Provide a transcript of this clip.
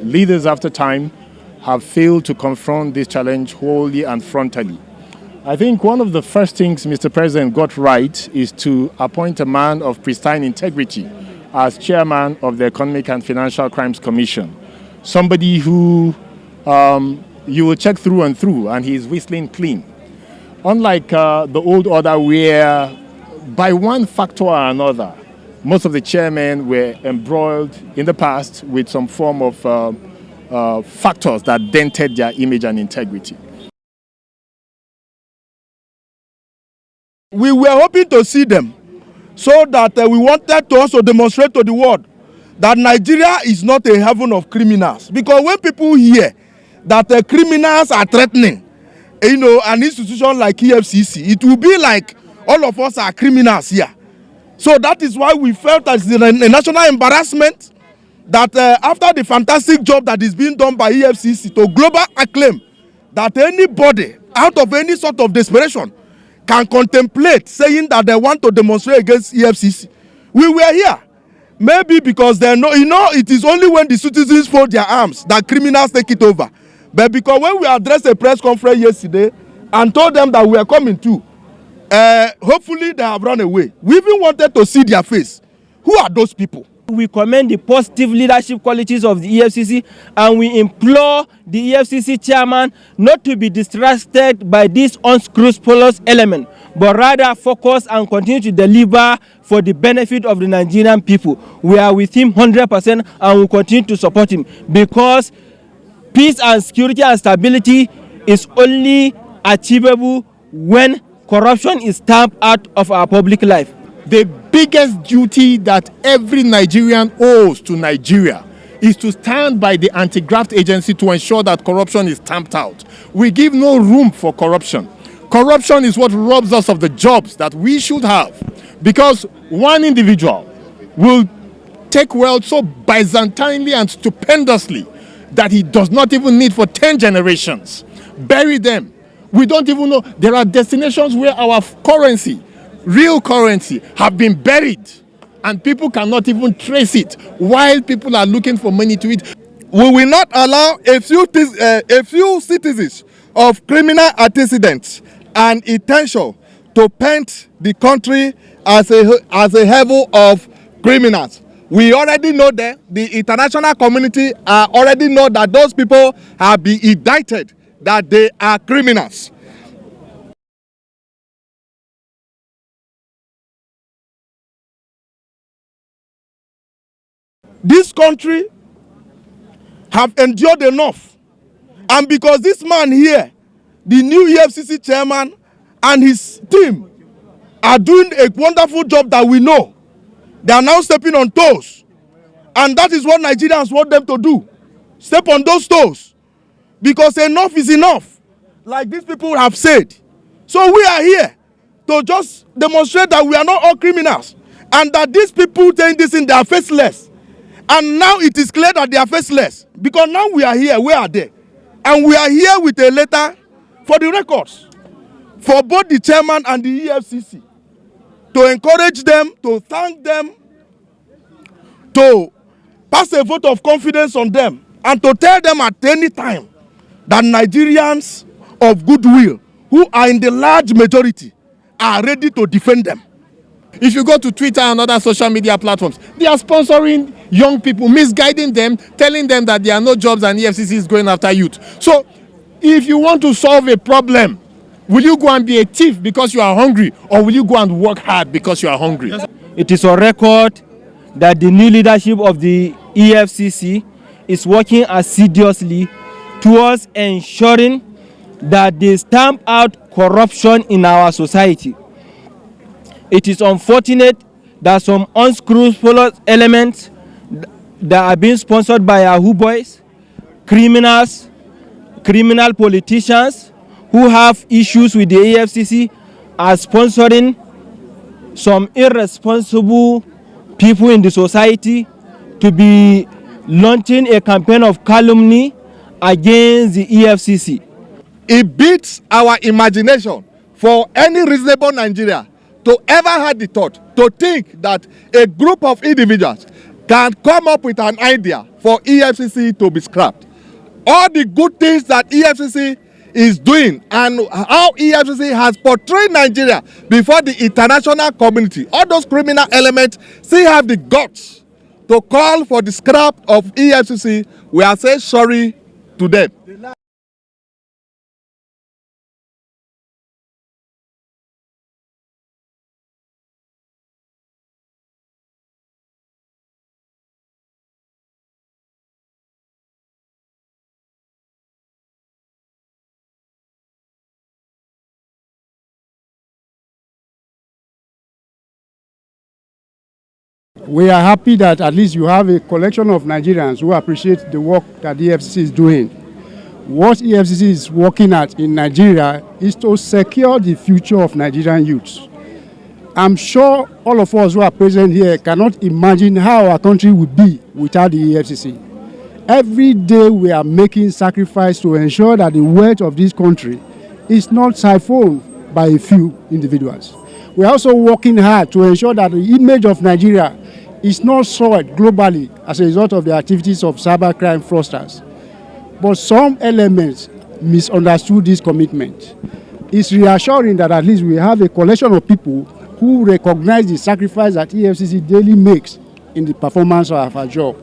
leaders after time have failed to confront this challenge wholly and frontally. I think one of the first things Mr. President got right is to appoint a man of pristine integrity as chairman of the Economic and Financial Crimes Commission. Somebody who you will check through and through, and he's whistling clean. Unlike the old order where by one factor or another, most of the chairmen were embroiled in the past with some form of factors that dented their image and integrity. We were hoping to see them so that we wanted to also demonstrate to the world that Nigeria is not a haven of criminals. Because when people hear that criminals are threatening, an institution like EFCC, it will be like all of us are criminals here. So that is why we felt that it's a national embarrassment that after the fantastic job that is being done by EFCC to global acclaim, that anybody out of any sort of desperation can contemplate saying that they want to demonstrate against EFCC. We were here. Maybe because they know, it is only when the citizens fold their arms that criminals take it over. But because when we addressed a press conference yesterday and told them that we are coming too, hopefully they have run away. We even wanted to see their face. Who are those people? We commend the positive leadership qualities of the EFCC, and we implore the EFCC chairman not to be distracted by this unscrupulous element, but rather focus and continue to deliver for the benefit of the Nigerian people. We are with him 100% and will continue to support him, because peace and security and stability is only achievable when corruption is stamped out of our public life. The biggest duty that every Nigerian owes to Nigeria is to stand by the anti-graft agency to ensure that corruption is stamped out. We give no room for corruption. Corruption is what robs us of the jobs that we should have, because one individual will take wealth so byzantinely and stupendously that he does not even need for 10 generations. Bury them. We don't even know. There are destinations where our currency, real currency, have been buried and people cannot even trace it while people are looking for money to eat. We will not allow a few citizens of criminal antecedents and intention to paint the country as a haven of criminals. We already know that the international community already know that those people have been indicted, that they are criminals. This country have endured enough, and because this man here, the new EFCC chairman and his team are doing a wonderful job that we know, they are now stepping on toes, and that is what Nigerians want them to do, step on those toes, because enough is enough, like these people have said. So we are here to just demonstrate that we are not all criminals, and that these people think this in their faceless. And now it is clear that they are faceless, because now we are here, where are they? And we are here with a letter for the records for both the chairman and the EFCC to encourage them, to thank them, to pass a vote of confidence on them, and to tell them at any time that Nigerians of goodwill, who are in the large majority, are ready to defend them. If you go to Twitter and other social media platforms, they are sponsoring young people, misguiding them, telling them that there are no jobs and EFCC is going after youth. So if you want to solve a problem, will you go and be a thief because you are hungry, or will you go and work hard because you are hungry? It is on record that the new leadership of the EFCC is working assiduously towards ensuring that they stamp out corruption in our society. It is unfortunate that some unscrupulous elements that are being sponsored by Yahoo boys, criminals, criminal politicians who have issues with the EFCC, are sponsoring some irresponsible people in the society to be launching a campaign of calumny against the EFCC. It beats our imagination for any reasonable Nigeria to ever had the thought to think that a group of individuals can come up with an idea for EFCC to be scrapped. All the good things that EFCC is doing and how EFCC has portrayed Nigeria before the international community, all those criminal elements still have the guts to call for the scrap of EFCC. We are saying sorry to them. We are happy that at least you have a collection of Nigerians who appreciate the work that the EFCC is doing. What EFCC is working at in Nigeria is to secure the future of Nigerian youths. I'm sure all of us who are present here cannot imagine how our country would be without the EFCC. Every day we are making sacrifice to ensure that the wealth of this country is not siphoned by a few individuals. We are also working hard to ensure that the image of Nigeria is not soiled globally as a result of the activities of cybercrime fraudsters. But some elements misunderstood this commitment. It's reassuring that at least we have a collection of people who recognize the sacrifice that EFCC daily makes in the performance of our job.